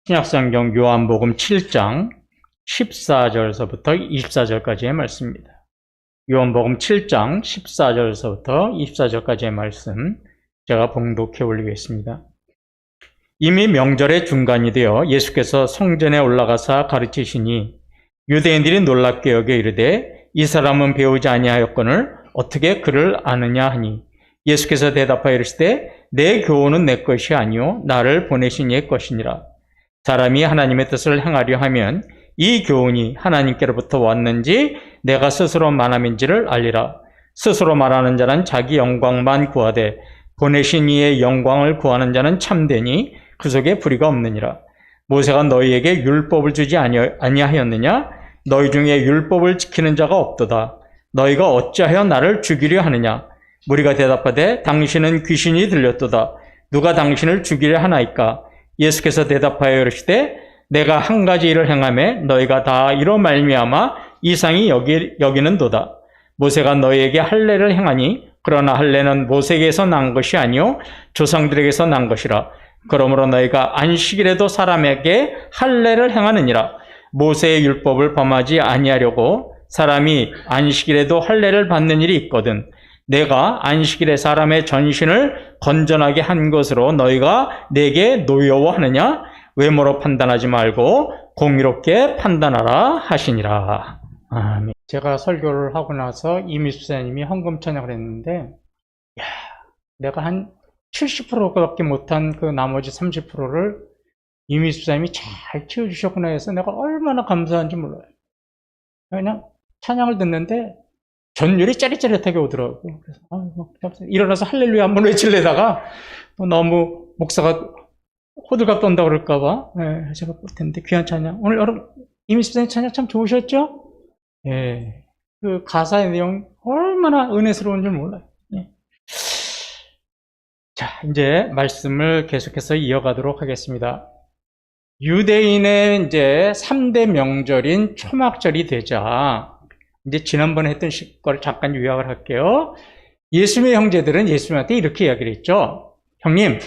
신약성경 요한복음 7장 14절서부터 24절까지의 말씀입니다. 요한복음 7장 14절서부터 24절까지의 말씀 제가 봉독해 올리겠습니다. 이미 명절의 중간이 되어 예수께서 성전에 올라가사 가르치시니 유대인들이 놀랍게 여겨 이르되 이 사람은 배우지 아니하였거늘 어떻게 그를 아느냐 하니 예수께서 대답하여 이르시되 내 교훈은 내 것이 아니요 나를 보내신 이의 것이니라. 사람이 하나님의 뜻을 행하려 하면 이 교훈이 하나님께로부터 왔는지 내가 스스로 말함인지를 알리라. 스스로 말하는 자는 자기 영광만 구하되 보내신 이의 영광을 구하는 자는 참되니 그 속에 불의가 없느니라. 모세가 너희에게 율법을 주지 아니하였느냐? 너희 중에 율법을 지키는 자가 없도다. 너희가 어찌하여 나를 죽이려 하느냐? 무리가 대답하되 당신은 귀신이 들렸도다. 누가 당신을 죽이려 하나이까? 예수께서 대답하여 이르시되 내가 한 가지 일을 행하매 너희가 다 이로 말미암아 이상히 여기는도다. 모세가 너희에게 할례를 행하니 그러나 할례는 모세에게서 난 것이 아니요 조상들에게서 난 것이라. 그러므로 너희가 안식일에도 사람에게 할례를 행하느니라. 모세의 율법을 범하지 아니하려고 사람이 안식일에도 할례를 받는 일이 있거든. 내가 안식일에 사람의 전신을 건전하게 한 것으로 너희가 내게 노여워하느냐? 외모로 판단하지 말고 공의롭게 판단하라 하시니라. 아멘. 제가 설교를 하고 나서 이미 수사님이 헌금 찬양을 했는데 내가 한 70%밖에 못한 그 나머지 30%를 이미 수사님이 잘 키워주셨구나 해서 내가 얼마나 감사한지 몰라요. 그냥 찬양을 듣는데 전율이 짜릿짜릿하게 오더라고요. 그래서 일어나서 할렐루야 한번 외치려다가 너무 목사가 호들갑 떤다 그럴까봐 제가 볼 텐데 귀한 찬양. 오늘 여러분 이미수사님 찬양 참 좋으셨죠? 예, 그 가사의 내용 얼마나 은혜스러운 줄 몰라요. 예. 자, 이제 말씀을 계속해서 이어가도록 하겠습니다. 유대인의 이제 3대 명절인 초막절이 되자 이제 지난번에 했던 걸 잠깐 요약을 할게요. 예수님의 형제들은 예수님한테 이렇게 이야기를 했죠. 형님이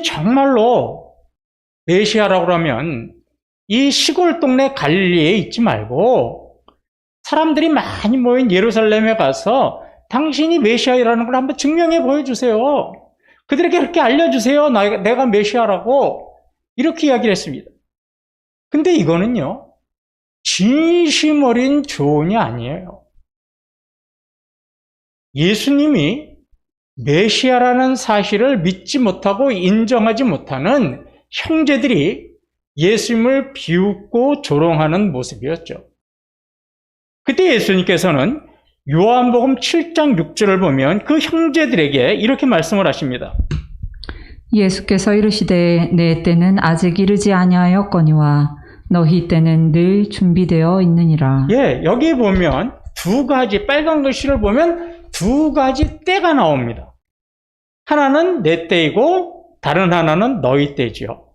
정말로 메시아라고 하면 이 시골 동네 갈릴리에 있지 말고 사람들이 많이 모인 예루살렘에 가서 당신이 메시아라는 걸 한번 증명해 보여주세요. 그들에게 그렇게 알려주세요. 내가 메시아라고 이렇게 이야기를 했습니다. 근데 이거는요. 진심 어린 조언이 아니에요. 예수님이 메시아라는 사실을 믿지 못하고 인정하지 못하는 형제들이 예수님을 비웃고 조롱하는 모습이었죠. 그때 예수님께서는 요한복음 7장 6절을 보면 그 형제들에게 이렇게 말씀을 하십니다. 예수께서 이르시되 내 때는 아직 이르지 아니하였거니와 너희 때는 늘 준비되어 있느니라. 예, 여기 보면 두 가지, 빨간 글씨를 보면 두 가지 때가 나옵니다. 하나는 내 때이고 다른 하나는 너희 때지요.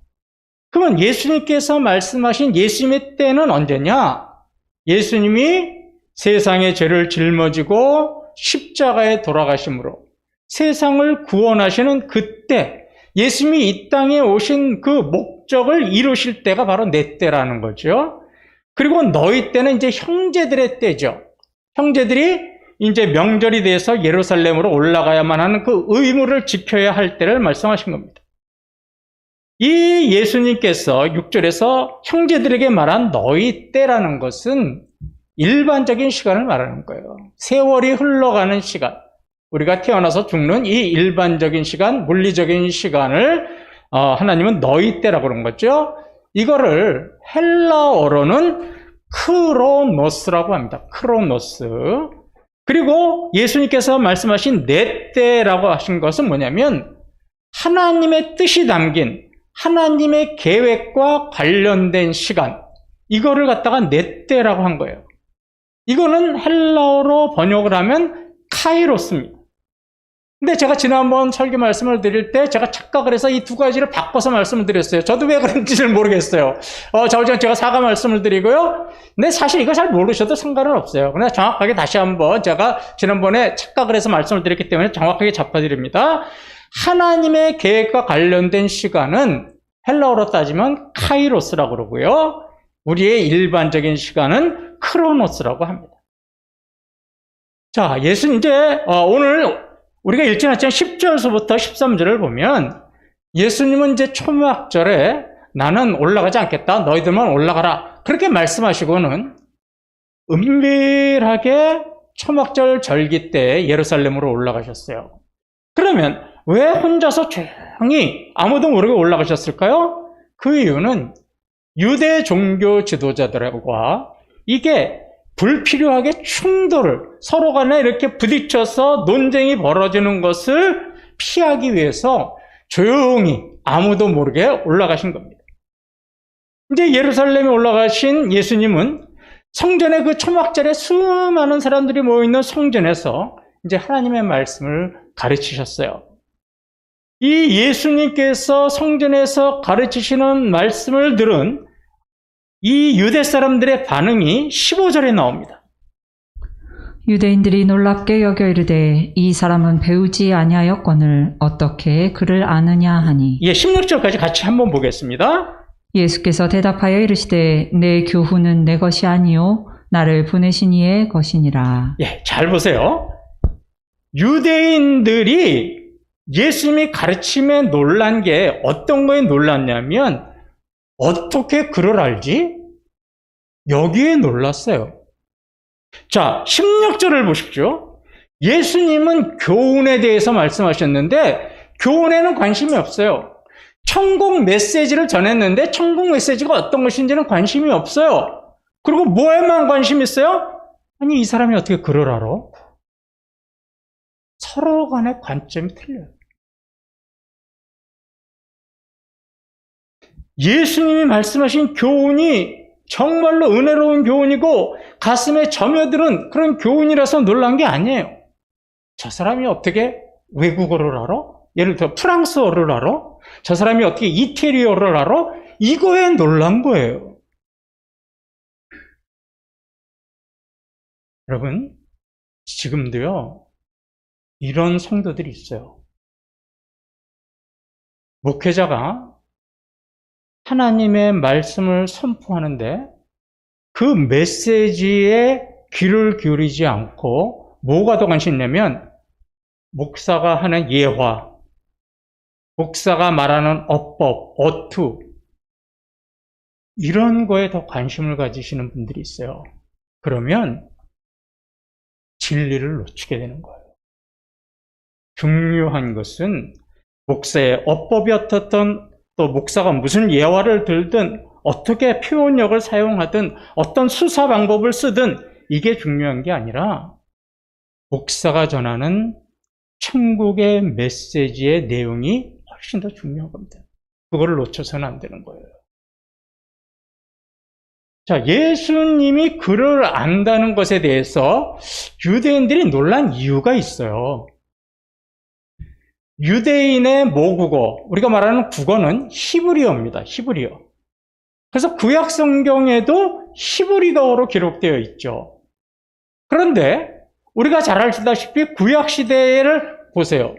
그러면 예수님께서 말씀하신 예수님의 때는 언제냐? 예수님이 세상의 죄를 짊어지고 십자가에 돌아가심으로 세상을 구원하시는 그때 예수님이 이 땅에 오신 그 목적을 이루실 때가 바로 내 때라는 거죠. 그리고 너희 때는 이제 형제들의 때죠. 형제들이 이제 명절이 돼서 예루살렘으로 올라가야만 하는 그 의무를 지켜야 할 때를 말씀하신 겁니다. 이 예수님께서 6절에서 형제들에게 말한 너희 때라는 것은 일반적인 시간을 말하는 거예요. 세월이 흘러가는 시간. 우리가 태어나서 죽는 이 일반적인 시간, 물리적인 시간을 하나님은 너희 때라고 그런 거죠. 이거를 헬라어로는 크로노스라고 합니다. 크로노스. 그리고 예수님께서 말씀하신 내 때라고 하신 것은 뭐냐면 하나님의 뜻이 담긴 하나님의 계획과 관련된 시간, 이거를 갖다가 내 때라고 한 거예요. 이거는 헬라어로 번역을 하면 카이로스입니다. 근데 제가 지난번 설교 말씀을 드릴 때 제가 착각을 해서 이 두 가지를 바꿔서 말씀을 드렸어요. 저도 왜 그런지를 모르겠어요. 제가 사과 말씀을 드리고요. 근데 사실 이거 잘 모르셔도 상관은 없어요. 그러나 정확하게 다시 한번 제가 지난번에 착각을 해서 말씀을 드렸기 때문에 정확하게 짚어드립니다. 하나님의 계획과 관련된 시간은 헬라어로 따지면 카이로스라고 그러고요. 우리의 일반적인 시간은 크로노스라고 합니다. 자, 이제 오늘 우리가 읽지 않았지만 10절서부터 13절을 보면 예수님은 이제 초막절에 나는 올라가지 않겠다. 너희들만 올라가라. 그렇게 말씀하시고는 은밀하게 초막절 절기 때 예루살렘으로 올라가셨어요. 그러면 왜 혼자서 조용히 아무도 모르게 올라가셨을까요? 그 이유는 유대 종교 지도자들과 이게 불필요하게 충돌을 서로 간에 이렇게 부딪혀서 논쟁이 벌어지는 것을 피하기 위해서 조용히 아무도 모르게 올라가신 겁니다. 이제 예루살렘에 올라가신 예수님은 성전의 그 초막절에 수많은 사람들이 모여있는 성전에서 이제 하나님의 말씀을 가르치셨어요. 이 예수님께서 성전에서 가르치시는 말씀을 들은 이 유대 사람들의 반응이 15절에 나옵니다. 유대인들이 놀랍게 여겨 이르되 이 사람은 배우지 아니하였거늘 어떻게 그를 아느냐 하니. 16절까지 같이 한번 보겠습니다. 예수께서 대답하여 이르시되 내 교훈은 내 것이 아니요 나를 보내신 이의 것이니라. 잘 보세요. 유대인들이 예수님이 가르침에 놀란 게 어떤 거에 놀랐냐면 어떻게 그를 알지? 여기에 놀랐어요. 자, 16절을 보십시오. 예수님은 교훈에 대해서 말씀하셨는데 교훈에는 관심이 없어요. 천국 메시지를 전했는데 천국 메시지가 어떤 것인지는 관심이 없어요. 그리고 뭐에만 관심이 있어요? 아니, 이 사람이 어떻게 그를 알아? 서로 간의 관점이 틀려요. 예수님이 말씀하신 교훈이 정말로 은혜로운 교훈이고 가슴에 점여드는 그런 교훈이라서 놀란 게 아니에요. 저 사람이 어떻게 외국어를 알아? 예를 들어 프랑스어를 알아? 저 사람이 어떻게 이태리어를 알아? 이거에 놀란 거예요. 여러분, 지금도요, 이런 성도들이 있어요. 목회자가 하나님의 말씀을 선포하는데 그 메시지에 귀를 기울이지 않고 뭐가 더 관심 있냐면 목사가 하는 예화, 목사가 말하는 어법, 어투 이런 거에 더 관심을 가지시는 분들이 있어요. 그러면 진리를 놓치게 되는 거예요. 중요한 것은 목사의 어법이 어떻든 또 목사가 무슨 예화를 들든 어떻게 표현력을 사용하든 어떤 수사 방법을 쓰든 이게 중요한 게 아니라 목사가 전하는 천국의 메시지의 내용이 훨씬 더 중요한 겁니다. 그거를 놓쳐서는 안 되는 거예요. 자, 예수님이 그를 안다는 것에 대해서 유대인들이 놀란 이유가 있어요. 유대인의 모국어, 우리가 말하는 국어는 히브리어입니다. 히브리어. 그래서 구약 성경에도 히브리어로 기록되어 있죠. 그런데 우리가 잘 알다시피 구약 시대를 보세요.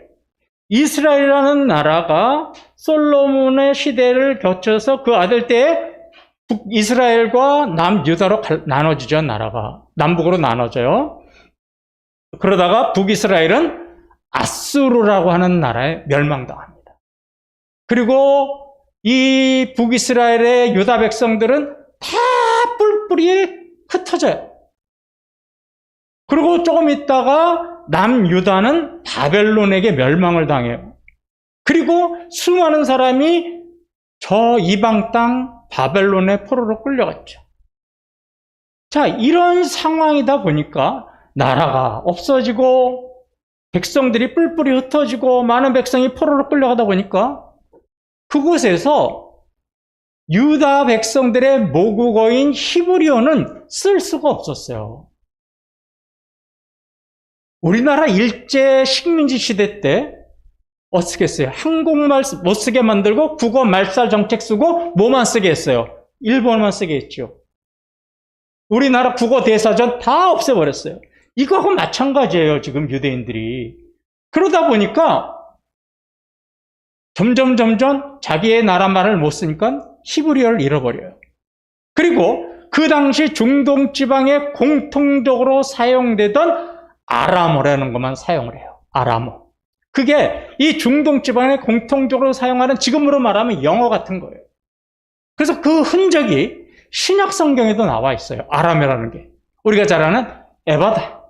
이스라엘이라는 나라가 솔로몬의 시대를 거쳐서 그 아들 때에 북이스라엘과 남유다로 나눠지죠. 나라가 남북으로 나눠져요. 그러다가 북이스라엘은 아수르라고 하는 나라에 멸망당합니다. 그리고 이 북이스라엘의 유다 백성들은 다 뿔뿔이 흩어져요. 그리고 조금 있다가 남유다는 바벨론에게 멸망을 당해요. 그리고 수많은 사람이 저 이방 땅 바벨론의 포로로 끌려갔죠. 자, 이런 상황이다 보니까 나라가 없어지고 백성들이 뿔뿔이 흩어지고 많은 백성이 포로로 끌려가다 보니까 그곳에서 유다 백성들의 모국어인 히브리어는 쓸 수가 없었어요. 우리나라 일제 식민지 시대 때 어떻게 했어요? 한국말 못 쓰게 만들고 국어 말살 정책 쓰고 뭐만 쓰게 했어요? 일본어만 쓰게 했죠. 우리나라 국어 대사전 다 없애버렸어요. 이거하고 마찬가지예요, 지금 유대인들이. 그러다 보니까 점점 자기의 나라 말을 못 쓰니까 히브리어를 잃어버려요. 그리고 그 당시 중동 지방에 공통적으로 사용되던 아람어라는 것만 사용을 해요. 아람어. 그게 이 중동 지방에 공통적으로 사용하는, 지금으로 말하면 영어 같은 거예요. 그래서 그 흔적이 신약 성경에도 나와 있어요. 아람어라는 게. 우리가 잘 아는 에바다.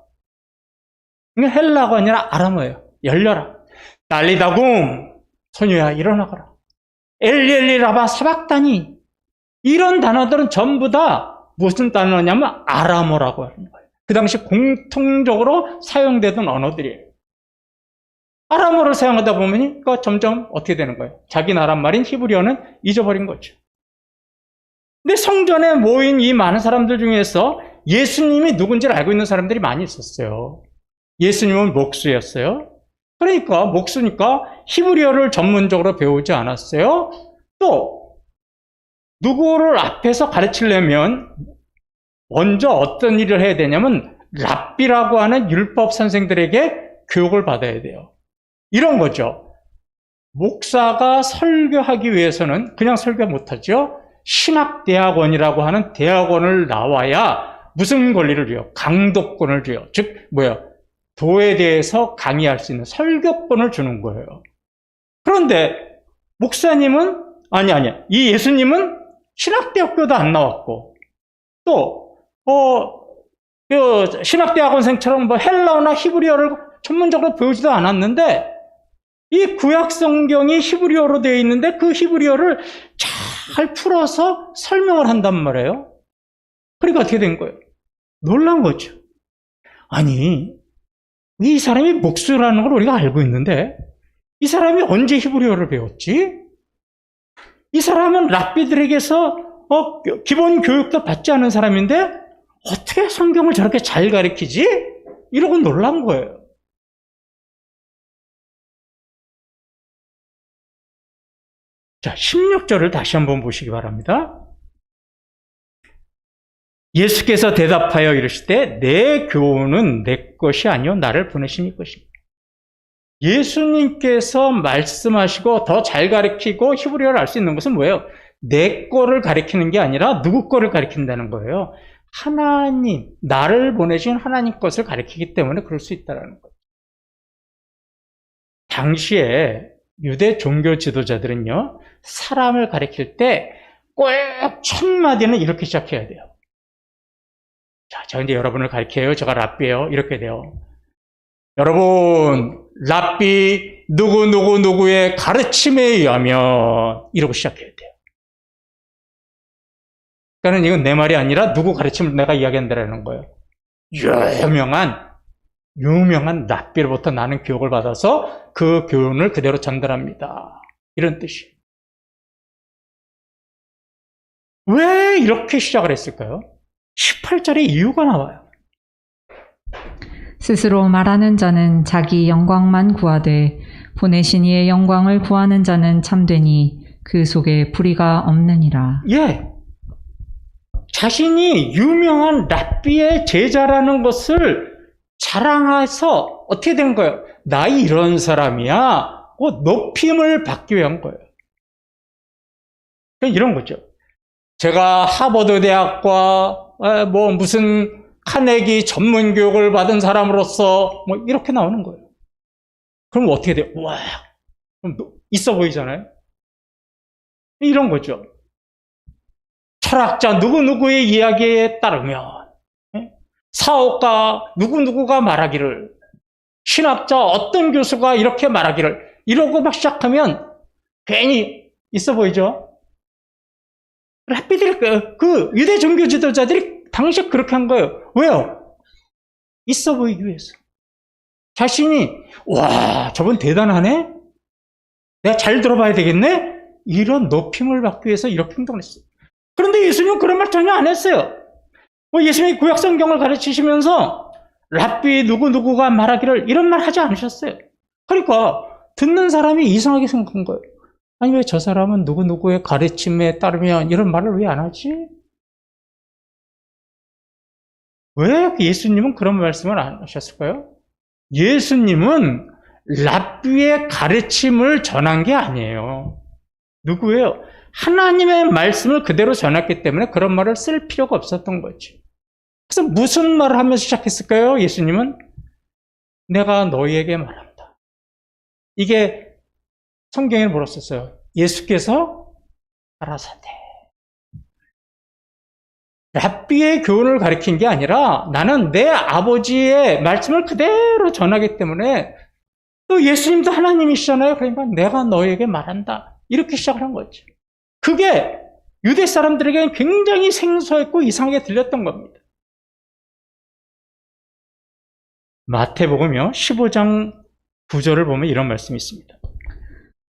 이게 헬라어가 아니라 아람어예요. 열려라. 달리다굼. 소녀야 일어나거라. 엘리엘리라바 사박다니. 이런 단어들은 전부 다 무슨 단어냐면 아람어라고 하는 거예요. 그 당시 공통적으로 사용되던 언어들이에요. 아람어를 사용하다 보면 점점 어떻게 되는 거예요? 자기 나라 말인 히브리어는 잊어버린 거죠. 근데 성전에 모인 이 많은 사람들 중에서 예수님이 누군지를 알고 있는 사람들이 많이 있었어요. 예수님은 목수였어요. 그러니까 목수니까 히브리어를 전문적으로 배우지 않았어요. 또 누구를 앞에서 가르치려면 먼저 어떤 일을 해야 되냐면 랍비라고 하는 율법 선생들에게 교육을 받아야 돼요. 이런 거죠. 목사가 설교하기 위해서는 그냥 설교 못하죠. 신학대학원이라고 하는 대학원을 나와야 무슨 권리를 줘요? 강독권을 줘요. 즉 도에 대해서 강의할 수 있는 설교권을 주는 거예요. 그런데 목사님은 이 예수님은 신학대학교도 안 나왔고 또 신학대학원생처럼 헬라어나 히브리어를 전문적으로 배우지도 않았는데 이 구약 성경이 히브리어로 되어 있는데 그 히브리어를 잘 풀어서 설명을 한단 말이에요. 그러니까 어떻게 된 거예요? 놀란 거죠. 아니, 이 사람이 목수라는 걸 우리가 알고 있는데 이 사람이 언제 히브리어를 배웠지? 이 사람은 랍비들에게서 기본 교육도 받지 않은 사람인데 어떻게 성경을 저렇게 잘 가르치지? 이러고 놀란 거예요. 자, 16절을 다시 한번 보시기 바랍니다. 예수께서 대답하여 이르시되 내 교훈은 내 것이 아니요 나를 보내신 것입니다. 예수님께서 말씀하시고 더 잘 가르치고 히브리어를 알 수 있는 것은 뭐예요? 내 거를 가르치는 게 아니라 누구 거를 가르친다는 거예요. 하나님, 나를 보내신 하나님 것을 가르치기 때문에 그럴 수 있다는 거예요. 당시에 유대 종교 지도자들은요, 사람을 가르칠 때 꼭 첫 마디는 이렇게 시작해야 돼요. 자, 저 이제 여러분을 가르쳐요. 제가 랍비예요. 이렇게 돼요. 여러분, 랍비 누구의 가르침에 의하면 이러고 시작해야 돼요. 그러니까 이건 내 말이 아니라 누구 가르침을 내가 이야기한다는 거예요. 유명한 랍비로부터 나는 교육을 받아서 그 교훈을 그대로 전달합니다. 이런 뜻이에요. 왜 이렇게 시작을 했을까요? 18절에 이유가 나와요. 스스로 말하는 자는 자기 영광만 구하되 보내신 이의 영광을 구하는 자는 참되니 그 속에 불의가 없느니라. 예. 자신이 유명한 랍비의 제자라는 것을 자랑해서 어떻게 된 거예요? 나 이런 사람이야. 높임을 받기 위한 거예요. 이런 거죠. 제가 하버드 대학과 무슨 카네기 전문 교육을 받은 사람으로서 이렇게 나오는 거예요. 그럼 어떻게 돼요? 와, 그럼 있어 보이잖아요. 이런 거죠. 철학자 누구누구의 이야기에 따르면, 사업가 누구누구가 말하기를, 신학자 어떤 교수가 이렇게 말하기를, 이러고 막 시작하면 괜히 있어 보이죠? 랍비들이, 그 유대 종교 지도자들이 당시 그렇게 한 거예요. 왜요? 있어 보이기 위해서. 자신이, 와, 저분 대단하네? 내가 잘 들어봐야 되겠네? 이런 높임을 받기 위해서 이렇게 행동을 했어요. 그런데 예수님은 그런 말 전혀 안 했어요. 예수님이 구약 성경을 가르치시면서 랍비 누구누구가 말하기를 이런 말 하지 않으셨어요. 그러니까 듣는 사람이 이상하게 생각한 거예요. 아니, 왜 저 사람은 누구누구의 가르침에 따르면 이런 말을 왜 안 하지? 왜 예수님은 그런 말씀을 안 하셨을까요? 예수님은 랍비의 가르침을 전한 게 아니에요. 누구예요? 하나님의 말씀을 그대로 전했기 때문에 그런 말을 쓸 필요가 없었던 거죠. 그래서 무슨 말을 하면서 시작했을까요? 예수님은 내가 너희에게 말한다. 이게 성경에 뭐라 썼어요? 예수께서 가라사대. 랍비의 교훈을 가르친 게 아니라 나는 내 아버지의 말씀을 그대로 전하기 때문에 또 예수님도 하나님이시잖아요. 그러니까 내가 너희에게 말한다. 이렇게 시작을 한 거죠. 그게 유대 사람들에게 굉장히 생소했고 이상하게 들렸던 겁니다. 마태복음요 15장 9절을 보면 이런 말씀이 있습니다.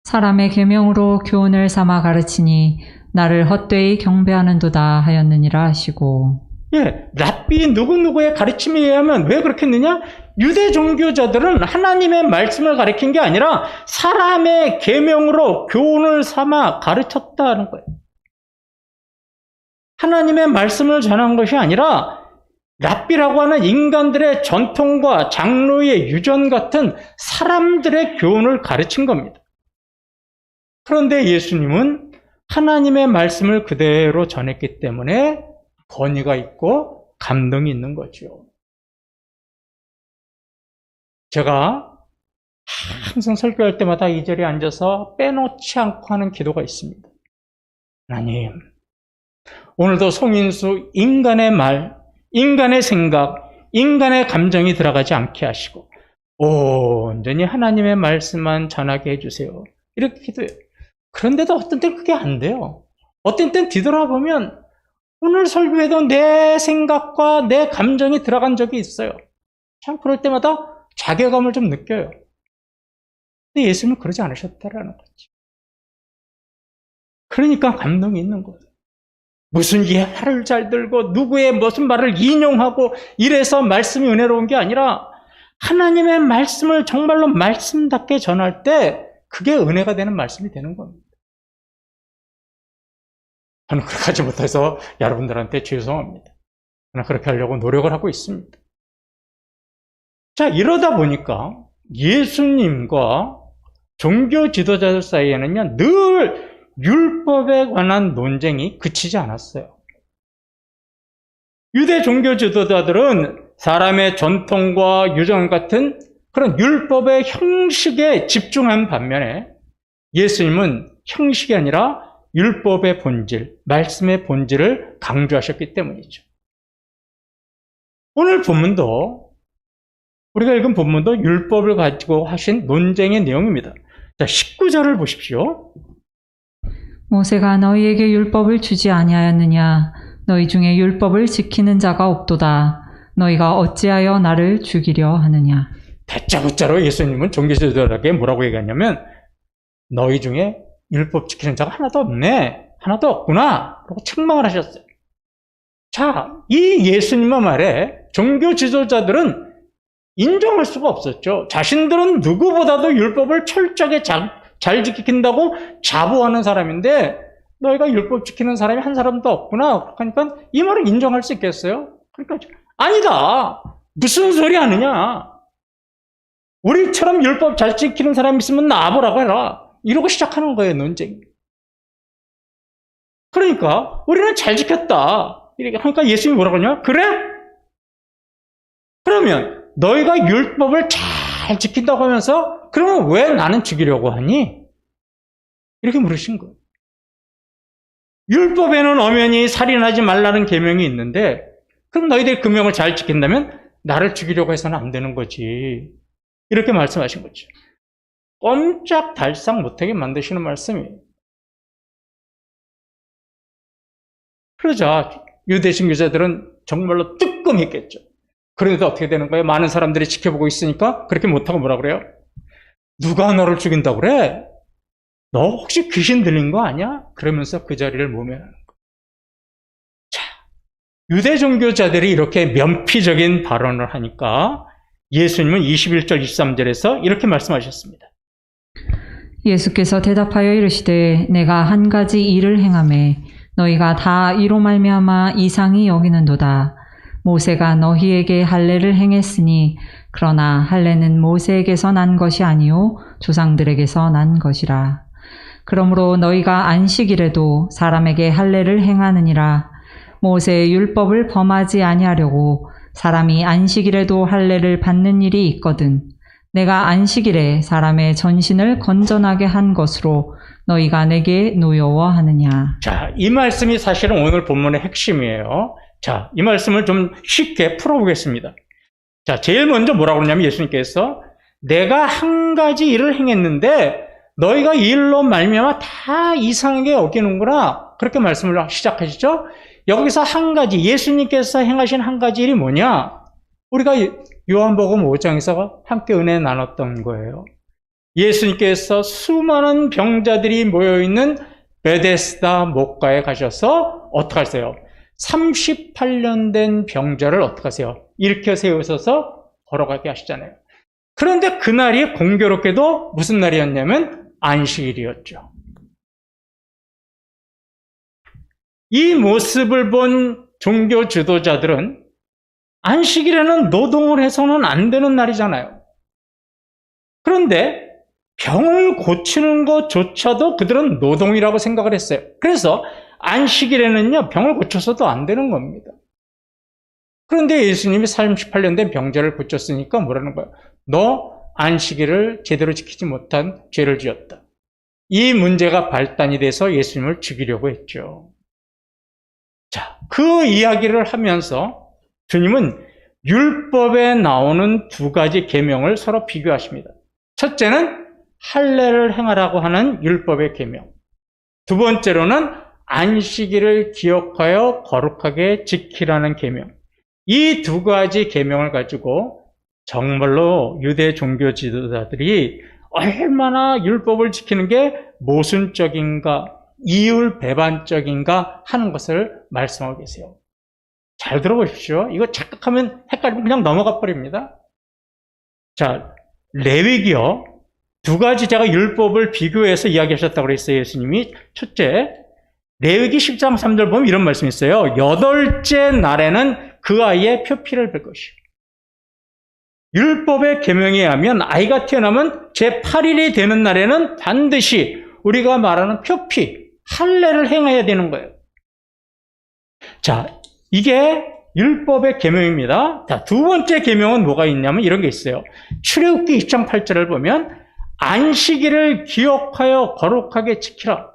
사람의 계명으로 교훈을 삼아 가르치니 나를 헛되이 경배하는도다 하였느니라 하시고. 예, 랍비 누구누구의 가르침에 의하면 왜 그렇게 했느냐? 유대 종교자들은 하나님의 말씀을 가르친 게 아니라 사람의 계명으로 교훈을 삼아 가르쳤다는 거예요. 하나님의 말씀을 전한 것이 아니라 랍비라고 하는 인간들의 전통과 장로의 유전 같은 사람들의 교훈을 가르친 겁니다. 그런데 예수님은 하나님의 말씀을 그대로 전했기 때문에 권위가 있고 감동이 있는 거죠. 제가 항상 설교할 때마다 이 자리에 앉아서 빼놓지 않고 하는 기도가 있습니다. 하나님, 오늘도 송인수 인간의 말, 인간의 생각, 인간의 감정이 들어가지 않게 하시고 온전히 하나님의 말씀만 전하게 해주세요. 이렇게 기도해요. 그런데도 어떤 때는 그게 안 돼요. 어떤 때는 뒤돌아보면 오늘 설교에도 내 생각과 내 감정이 들어간 적이 있어요. 참 그럴 때마다 자괴감을 좀 느껴요. 근데 예수님은 그러지 않으셨다라는 거지. 그러니까 감동이 있는 거예요. 무슨 예화를 잘 들고 누구의 무슨 말을 인용하고 이래서 말씀이 은혜로운 게 아니라 하나님의 말씀을 정말로 말씀답게 전할 때 그게 은혜가 되는 말씀이 되는 겁니다. 저는 그렇게 하지 못해서 여러분들한테 죄송합니다. 저는 그렇게 하려고 노력을 하고 있습니다. 자, 이러다 보니까 예수님과 종교 지도자들 사이에는요, 늘 율법에 관한 논쟁이 그치지 않았어요. 유대 종교 지도자들은 사람의 전통과 유전 같은 그런 율법의 형식에 집중한 반면에 예수님은 형식이 아니라 율법의 본질, 말씀의 본질을 강조하셨기 때문이죠. 오늘 본문도 우리가 읽은 본문도 율법을 가지고 하신 논쟁의 내용입니다. 자, 19절을 보십시오. 모세가 너희에게 율법을 주지 아니하였느냐? 너희 중에 율법을 지키는 자가 없도다. 너희가 어찌하여 나를 죽이려 하느냐? 다짜고짜로 예수님은 종교지도자들에게 뭐라고 얘기하냐면 너희 중에 율법 지키는 자가 하나도 없네. 하나도 없구나. 라고 책망을 하셨어요. 자, 이 예수님의 말에 종교 지도자들은 인정할 수가 없었죠. 자신들은 누구보다도 율법을 철저하게 잘 지킨다고 자부하는 사람인데 너희가 율법 지키는 사람이 한 사람도 없구나. 그러니까 이 말을 인정할 수 있겠어요? 그러니까 아니다. 무슨 소리 하느냐. 우리처럼 율법 잘 지키는 사람이 있으면 나와보라고 해라. 이러고 시작하는 거예요, 논쟁이. 그러니까 우리는 잘 지켰다. 그러니까 예수님이 뭐라고 하냐? 그래? 그러면 너희가 율법을 잘 지킨다고 하면서 그러면 왜 나는 죽이려고 하니? 이렇게 물으신 거예요. 율법에는 엄연히 살인하지 말라는 계명이 있는데 그럼 너희들이 그 명을 잘 지킨다면 나를 죽이려고 해서는 안 되는 거지. 이렇게 말씀하신 거죠. 꼼짝달싹 못하게 만드시는 말씀이에요. 그러자 유대 신교자들은 정말로 뜨끔했겠죠. 그런데 어떻게 되는 거예요? 많은 사람들이 지켜보고 있으니까 그렇게 못하고 뭐라 그래요? 누가 너를 죽인다고 그래? 너 혹시 귀신 들린 거 아니야? 그러면서 그 자리를 모면하는 거예요. 자, 유대 종교자들이 이렇게 면피적인 발언을 하니까 예수님은 21절, 23절에서 이렇게 말씀하셨습니다. 예수께서 대답하여 이르시되 내가 한 가지 일을 행하매 너희가 다 이로 말미암아 이상히 여기는도다. 모세가 너희에게 할례를 행했으니 그러나 할례는 모세에게서 난 것이 아니요 조상들에게서 난 것이라. 그러므로 너희가 안식일에도 사람에게 할례를 행하느니라. 모세의 율법을 범하지 아니하려고 사람이 안식일에도 할례를 받는 일이 있거든. 내가 안식일에 사람의 전신을 건전하게 한 것으로 너희가 내게 노여워하느냐. 자, 이 말씀이 사실은 오늘 본문의 핵심이에요. 자, 이 말씀을 좀 쉽게 풀어보겠습니다. 자, 제일 먼저 뭐라고 그러냐면 예수님께서 내가 한 가지 일을 행했는데 너희가 이 일로 말미암아 다 이상하게 여기는구나. 그렇게 말씀을 시작하시죠. 여기서 한 가지, 예수님께서 행하신 한 가지 일이 뭐냐? 우리가 요한복음 5장에서 함께 은혜 나눴던 거예요. 예수님께서 수많은 병자들이 모여있는 베데스다 목가에 가셔서 어떻게 하세요? 38년 된 병자를 어떻게 하세요? 일으켜 세우셔서 걸어가게 하시잖아요. 그런데 그날이 공교롭게도 무슨 날이었냐면 안식일이었죠. 이 모습을 본 종교 지도자들은 안식일에는 노동을 해서는 안 되는 날이잖아요. 그런데 병을 고치는 것조차도 그들은 노동이라고 생각을 했어요. 그래서 안식일에는요, 병을 고쳐서도 안 되는 겁니다. 그런데 예수님이 38년 된 병자를 고쳤으니까 뭐라는 거예요? 너 안식일을 제대로 지키지 못한 죄를 지었다. 이 문제가 발단이 돼서 예수님을 죽이려고 했죠. 자, 그 이야기를 하면서 주님은 율법에 나오는 두 가지 계명을 서로 비교하십니다. 첫째는 할례를 행하라고 하는 율법의 계명. 두 번째로는 안식일을 기억하여 거룩하게 지키라는 계명. 이 두 가지 계명을 가지고 정말로 유대 종교 지도자들이 얼마나 율법을 지키는 게 모순적인가, 이율배반적인가 하는 것을 말씀하고 계세요. 잘 들어보십시오. 이거 착각하면 헷갈리면 그냥 넘어가 버립니다. 자, 레위기요. 두 가지 제가 율법을 비교해서 이야기하셨다고 그랬어요, 예수님이. 첫째, 레위기 10장 3절 보면 이런 말씀이 있어요. 여덟째 날에는 그 아이의 표피를 뺄 것이요. 율법의 계명에 의하면 아이가 태어나면 제8일이 되는 날에는 반드시 우리가 말하는 표피, 할례를 행해야 되는 거예요. 자, 이게 율법의 계명입니다. 자, 두 번째 계명은 뭐가 있냐면 이런 게 있어요. 출애굽기 20장 8절을 보면 안식일을 기억하여 거룩하게 지키라.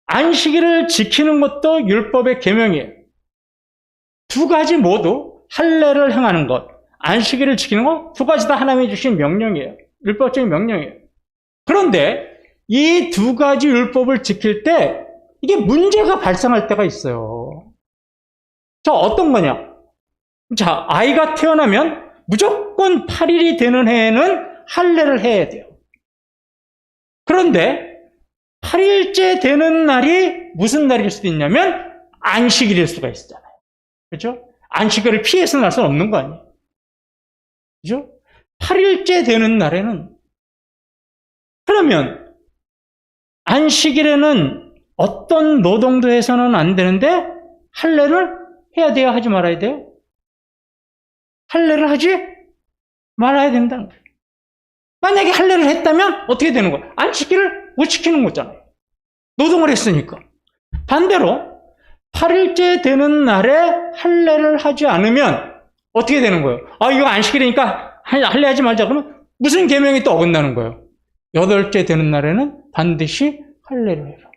안식일을 지키는 것도 율법의 계명이에요. 두 가지 모두 할례를 행하는 것, 안식일을 지키는 것, 두 가지 다 하나님이 주신 명령이에요. 율법적인 명령이에요. 그런데 이 두 가지 율법을 지킬 때 이게 문제가 발생할 때가 있어요. 자, 어떤 거냐? 자, 아이가 태어나면 무조건 8일이 되는 해에는 할례를 해야 돼요. 그런데 8일째 되는 날이 무슨 날일 수도 있냐면 안식일일 수가 있잖아요. 그렇죠? 안식일을 피해서 날 수는 없는 거 아니에요. 그렇죠? 8일째 되는 날에는 그러면 안식일에는 어떤 노동도 해서는 안 되는데 할례를 해야 돼요? 하지 말아야 돼요? 할례를 하지 말아야 된다는 거예요. 만약에 할례를 했다면 어떻게 되는 거예요? 안식일을 못 지키는 거잖아요. 노동을 했으니까. 반대로 8일째 되는 날에 할례를 하지 않으면 어떻게 되는 거예요? 아, 이거 안식일이니까 할례 하지 말자. 그러면 무슨 계명이 또 어긋나는 거예요? 8일째 되는 날에는 반드시 할례를 해라.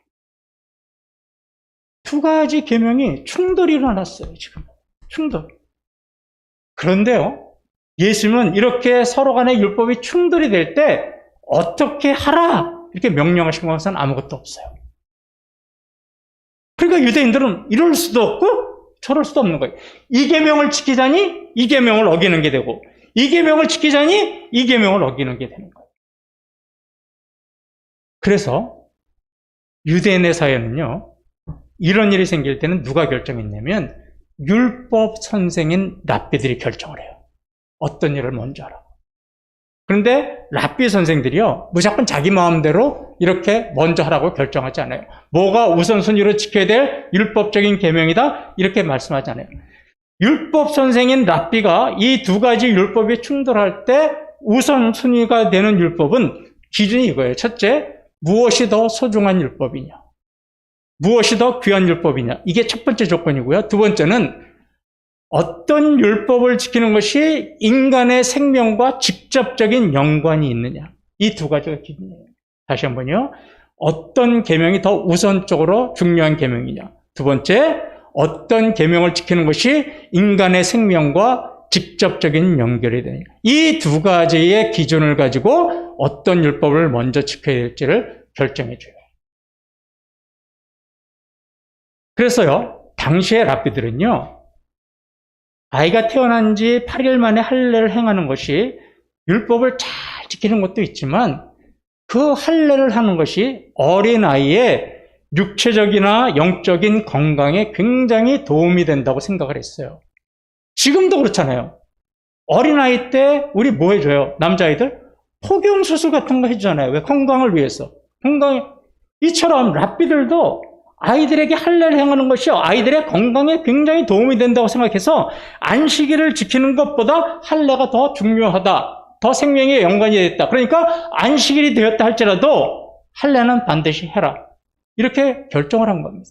두 가지 계명이 충돌이 일어났어요, 지금. 충돌. 그런데요, 예수님은 이렇게 서로 간의 율법이 충돌이 될 때 어떻게 하라 이렇게 명령하신 것은 아무것도 없어요. 그러니까 유대인들은 이럴 수도 없고 저럴 수도 없는 거예요. 이 계명을 지키자니 이 계명을 어기는 게 되고 이 계명을 지키자니 이 계명을 어기는 게 되는 거예요. 그래서 유대인의 사회는요, 이런 일이 생길 때는 누가 결정했냐면 율법 선생인 랍비들이 결정을 해요. 어떤 일을 먼저 하라고. 그런데 랍비 선생들이요, 무조건 자기 마음대로 이렇게 먼저 하라고 결정하지 않아요. 뭐가 우선순위로 지켜야 될 율법적인 계명이다 이렇게 말씀하지 않아요. 율법 선생인 랍비가 이 두 가지 율법이 충돌할 때 우선순위가 되는 율법은 기준이 이거예요. 첫째, 무엇이 더 소중한 율법이냐? 무엇이 더 귀한 율법이냐? 이게 첫 번째 조건이고요. 두 번째는 어떤 율법을 지키는 것이 인간의 생명과 직접적인 연관이 있느냐? 이 두 가지가 기준이에요. 다시 한번요. 어떤 계명이 더 우선적으로 중요한 계명이냐? 두 번째, 어떤 계명을 지키는 것이 인간의 생명과 직접적인 연결이 되느냐? 이 두 가지의 기준을 가지고 어떤 율법을 먼저 지켜야 될지를 결정해 줘요. 그래서요, 당시의 랍비들은요, 아이가 태어난 지 8일 만에 할례를 행하는 것이 율법을 잘 지키는 것도 있지만 그 할례를 하는 것이 어린아이의 육체적이나 영적인 건강에 굉장히 도움이 된다고 생각을 했어요. 지금도 그렇잖아요. 어린아이 때 우리 뭐 해줘요? 남자아이들? 포경수술 같은 거 해주잖아요. 왜? 건강을 위해서. 이처럼 랍비들도 아이들에게 할례를 행하는 것이 아이들의 건강에 굉장히 도움이 된다고 생각해서 안식일을 지키는 것보다 할례가 더 중요하다. 더 생명에 연관이 됐다. 그러니까 안식일이 되었다 할지라도 할례는 반드시 해라. 이렇게 결정을 한 겁니다.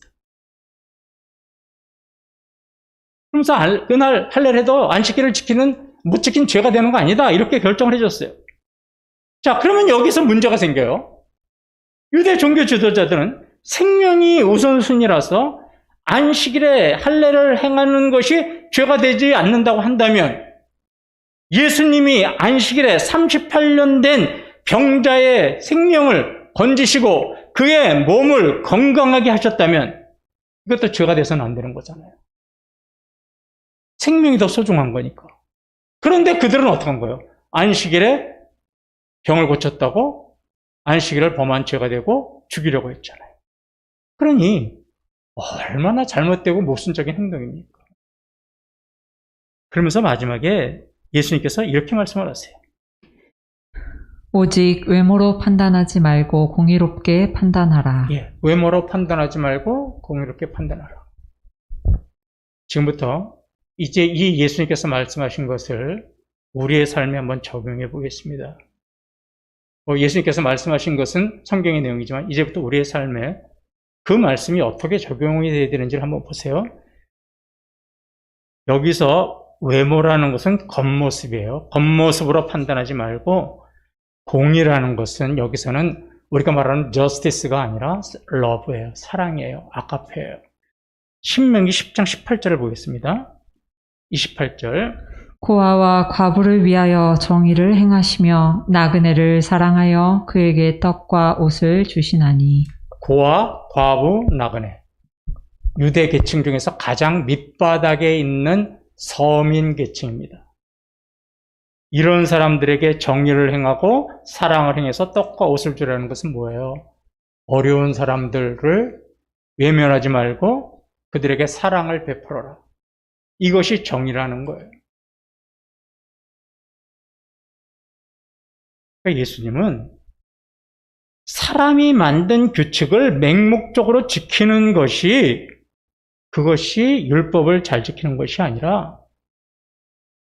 그러면서 그날 할례를 해도 안식일을 못 지킨 죄가 되는 거 아니다. 이렇게 결정을 해줬어요. 자, 그러면 여기서 문제가 생겨요. 유대 종교 지도자들은 생명이 우선순위라서 안식일에 할례를 행하는 것이 죄가 되지 않는다고 한다면 예수님이 안식일에 38년 된 병자의 생명을 건지시고 그의 몸을 건강하게 하셨다면 이것도 죄가 돼서는 안 되는 거잖아요. 생명이 더 소중한 거니까. 그런데 그들은 어떻게 한 거예요? 안식일에 병을 고쳤다고 안식일을 범한 죄가 되고 죽이려고 했잖아요. 그러니 얼마나 잘못되고 모순적인 행동입니까? 그러면서 마지막에 예수님께서 이렇게 말씀을 하세요. 오직 외모로 판단하지 말고 공의롭게 판단하라. 예, 외모로 판단하지 말고 공의롭게 판단하라. 지금부터 이제 이 예수님께서 말씀하신 것을 우리의 삶에 한번 적용해 보겠습니다. 예수님께서 말씀하신 것은 성경의 내용이지만 이제부터 우리의 삶에 그 말씀이 어떻게 적용이 되어야 되는지를 한번 보세요. 여기서 외모라는 것은 겉모습이에요. 겉모습으로 판단하지 말고 공의라는 것은 여기서는 우리가 말하는 justice가 아니라 love예요. 사랑이에요. 아가페예요. 신명기 10장 18절을 보겠습니다. 28절. 고아와 과부를 위하여 정의를 행하시며 나그네를 사랑하여 그에게 떡과 옷을 주시나니. 고아, 과부, 나그네. 유대 계층 중에서 가장 밑바닥에 있는 서민 계층입니다. 이런 사람들에게 정의를 행하고 사랑을 행해서 떡과 옷을 주라는 것은 뭐예요? 어려운 사람들을 외면하지 말고 그들에게 사랑을 베풀어라. 이것이 정의라는 거예요. 그러니까 예수님은 사람이 만든 규칙을 맹목적으로 지키는 것이 그것이 율법을 잘 지키는 것이 아니라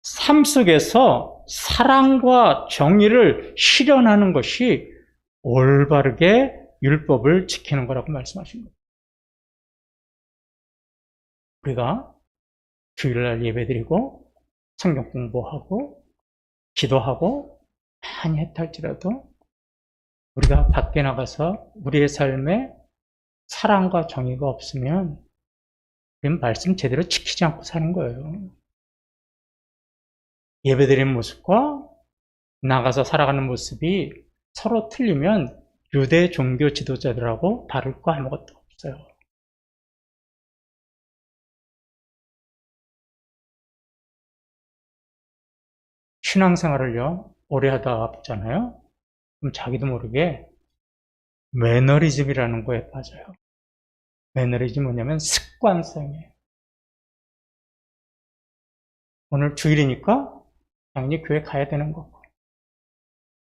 삶 속에서 사랑과 정의를 실현하는 것이 올바르게 율법을 지키는 거라고 말씀하신 거예요. 우리가 주일날 예배드리고 성경 공부하고 기도하고 많이 했다 할지라도 우리가 밖에 나가서 우리의 삶에 사랑과 정의가 없으면 우리는 말씀 제대로 지키지 않고 사는 거예요. 예배드리는 모습과 나가서 살아가는 모습이 서로 틀리면 유대 종교 지도자들하고 다를 거 아무것도 없어요. 신앙생활을요 오래 하다 보잖아요. 그럼 자기도 모르게 매너리즘이라는 거에 빠져요. 매너리즘이 뭐냐면 습관성이에요. 오늘 주일이니까 당연히 교회 가야 되는 거고,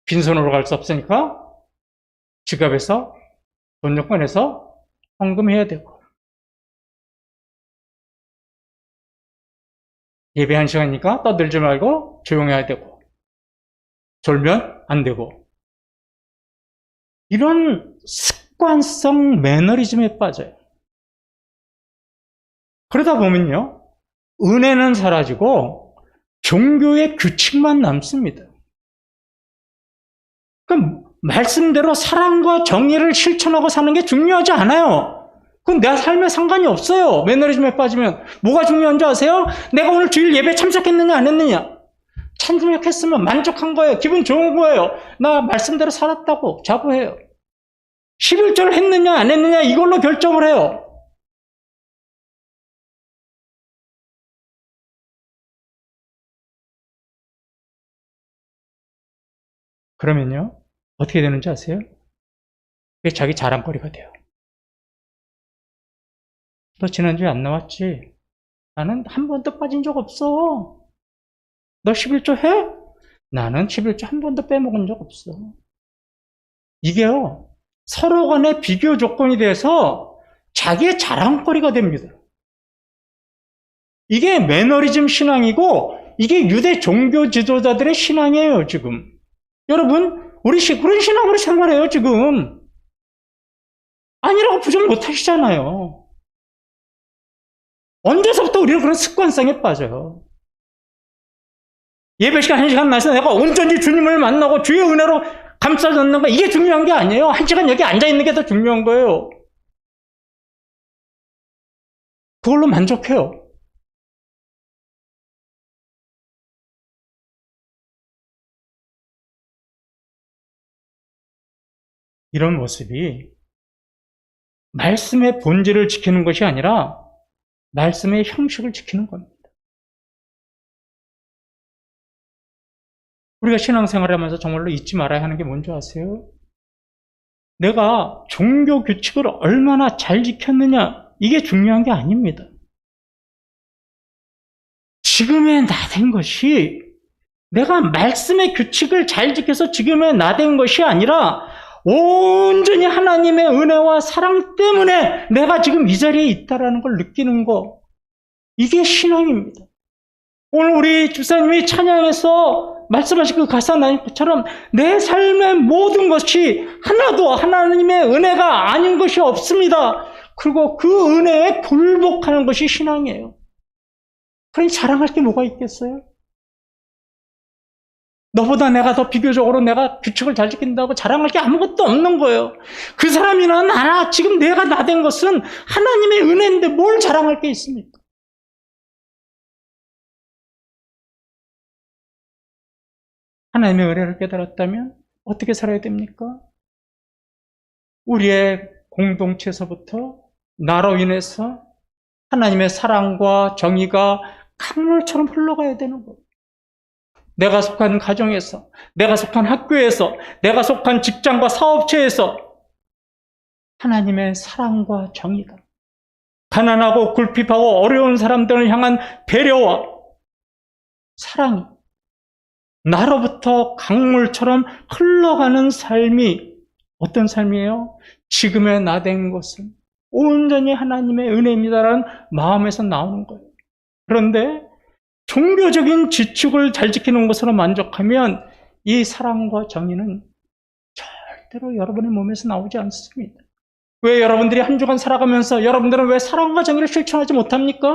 빈손으로 갈 수 없으니까 지갑에서 돈 좀 꺼내서 헌금해야 되고, 예배 1시간이니까 떠들지 말고 조용해야 되고, 졸면 안 되고, 이런 습관성 매너리즘에 빠져요. 그러다 보면요, 은혜는 사라지고 종교의 규칙만 남습니다. 그럼 말씀대로 사랑과 정의를 실천하고 사는 게 중요하지 않아요. 그건 내 삶에 상관이 없어요. 매너리즘에 빠지면. 뭐가 중요한 줄 아세요? 내가 오늘 주일 예배 참석했느냐 안 했느냐. 참석했으면 만족한 거예요. 기분 좋은 거예요. 나 말씀대로 살았다고 자부해요. 11조를 했느냐 안 했느냐 이걸로 결정을 해요. 그러면요, 어떻게 되는지 아세요? 그게 자기 자랑거리가 돼요. 너 지난주에 안 나왔지? 나는 한 번도 빠진 적 없어. 너 11조 해? 나는 11조 한 번도 빼먹은 적 없어. 이게요, 서로 간의 비교 조건이 돼서 자기의 자랑거리가 됩니다. 이게 매너리즘 신앙이고, 이게 유대 종교 지도자들의 신앙이에요, 지금. 여러분, 우리 그런 신앙으로 생활해요, 지금. 아니라고 부정 못 하시잖아요. 언제서부터 우리는 그런 습관성에 빠져요? 예배 시간 1시간 나서 내가 온전히 주님을 만나고 주의 은혜로 감싸졌는 거, 이게 중요한 게 아니에요. 1시간 여기 앉아있는 게 더 중요한 거예요. 그걸로 만족해요. 이런 모습이 말씀의 본질을 지키는 것이 아니라 말씀의 형식을 지키는 겁니다. 우리가 신앙생활을 하면서 정말로 잊지 말아야 하는 게 뭔지 아세요? 내가 종교 규칙을 얼마나 잘 지켰느냐, 이게 중요한 게 아닙니다. 지금의 나 된 것이, 내가 말씀의 규칙을 잘 지켜서 지금의 나 된 것이 아니라 온전히 하나님의 은혜와 사랑 때문에 내가 지금 이 자리에 있다는 걸 느끼는 거, 이게 신앙입니다. 오늘 우리 집사님이 찬양에서 말씀하신 그 가사 나님처럼 내 삶의 모든 것이 하나도 하나님의 은혜가 아닌 것이 없습니다. 그리고 그 은혜에 굴복하는 것이 신앙이에요. 그러니 자랑할 게 뭐가 있겠어요? 너보다 내가 더 비교적으로 내가 규칙을 잘 지킨다고 자랑할 게 아무것도 없는 거예요. 그 사람이나 나나 지금 내가 나 된 것은 하나님의 은혜인데 뭘 자랑할 게 있습니까? 하나님의 은혜를 깨달았다면 어떻게 살아야 됩니까? 우리의 공동체에서부터 나로 인해서 하나님의 사랑과 정의가 강물처럼 흘러가야 되는 거예요. 내가 속한 가정에서, 내가 속한 학교에서, 내가 속한 직장과 사업체에서 하나님의 사랑과 정의가, 가난하고 굴핍하고 어려운 사람들을 향한 배려와 사랑이 나로부터 강물처럼 흘러가는 삶이 어떤 삶이에요? 지금의 나 된 것은 온전히 하나님의 은혜입니다라는 마음에서 나오는 거예요. 그런데 종교적인 지축을 잘 지키는 것으로 만족하면 이 사랑과 정의는 절대로 여러분의 몸에서 나오지 않습니다. 왜 여러분들이 한 주간 살아가면서 여러분들은 왜 사랑과 정의를 실천하지 못합니까?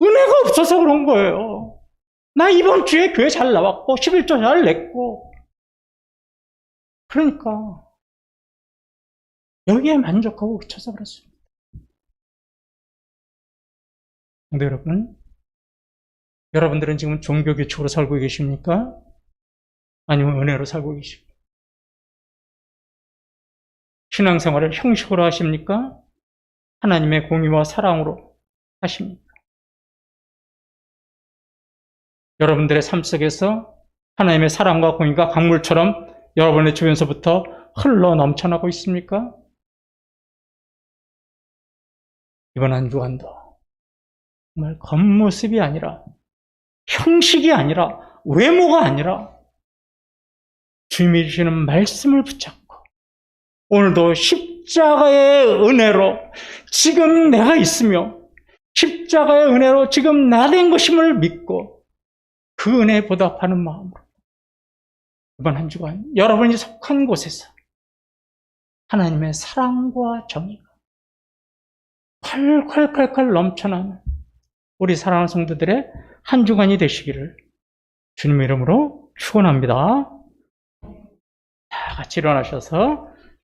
은혜가 없어서 그런 거예요. 나 이번 주에 교회 잘 나왔고 11조 잘 냈고, 그러니까 여기에 만족하고 그쳐서 그렇습니다. 근데 여러분들은 지금 종교 규칙으로 살고 계십니까? 아니면 은혜로 살고 계십니까? 신앙생활을 형식으로 하십니까? 하나님의 공의와 사랑으로 하십니까? 여러분들의 삶 속에서 하나님의 사랑과 공의가 강물처럼 여러분의 주변서부터 흘러 넘쳐나고 있습니까? 이번 한 주간도 정말 겉모습이 아니라, 형식이 아니라, 외모가 아니라 주님이 주시는 말씀을 붙잡고 오늘도 십자가의 은혜로 지금 내가 있으며 십자가 십자가의 은혜로 지금 나 된 것임을 믿고 그 은혜에 보답하는 마음으로 이번 한 주간 여러분이 속한 곳에서 하나님의 사랑과 정의가 콸콸콸콸 넘쳐나는 우리 사랑하는 성도들의 한 주간이 되시기를 주님의 이름으로 축원합니다. 다 같이 일어나셔서